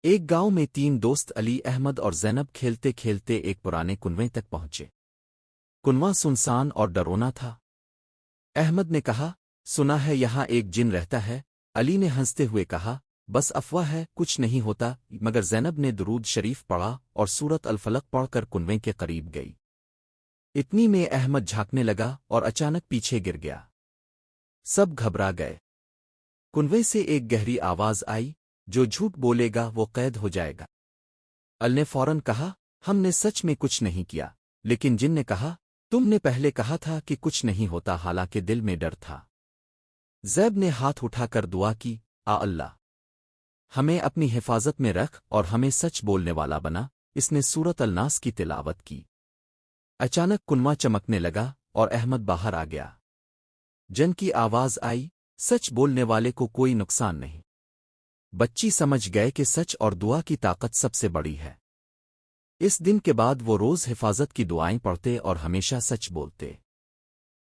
ایک گاؤں میں تین دوست علی احمد اور زینب کھیلتے کھیلتے ایک پرانے کنویں تک پہنچے۔ کنواں سنسان اور ڈرونا تھا۔ احمد نے کہا، سنا ہے یہاں ایک جن رہتا ہے؟ علی نے ہنستے ہوئے کہا، بس افواہ ہے، کچھ نہیں ہوتا۔ مگر زینب نے درود شریف پڑھا اور سورت الفلق پڑھ کر کنویں کے قریب گئی۔ اتنی میں احمد جھانکنے لگا اور اچانک پیچھے گر گیا۔ سب گھبرا گئے۔ کنویں سے ایک گہری آواز آئی، جو جھوٹ بولے گا وہ قید ہو جائے گا۔ ال نے فوراً کہا، ہم نے سچ میں کچھ نہیں کیا۔ لیکن جن نے کہا، تم نے پہلے کہا تھا کہ کچھ نہیں ہوتا، حالانکہ دل میں ڈر تھا۔ زیب نے ہاتھ اٹھا کر دعا کی، اللہ ہمیں اپنی حفاظت میں رکھ اور ہمیں سچ بولنے والا بنا۔ اس نے سورت الناس کی تلاوت کی۔ اچانک کنواں چمکنے لگا اور احمد باہر آ گیا۔ جن کی آواز آئی، سچ بولنے والے کو کوئی نقصان نہیں۔ بچی سمجھ گئے کہ سچ اور دعا کی طاقت سب سے بڑی ہے۔ اس دن کے بعد وہ روز حفاظت کی دعائیں پڑھتے اور ہمیشہ سچ بولتے۔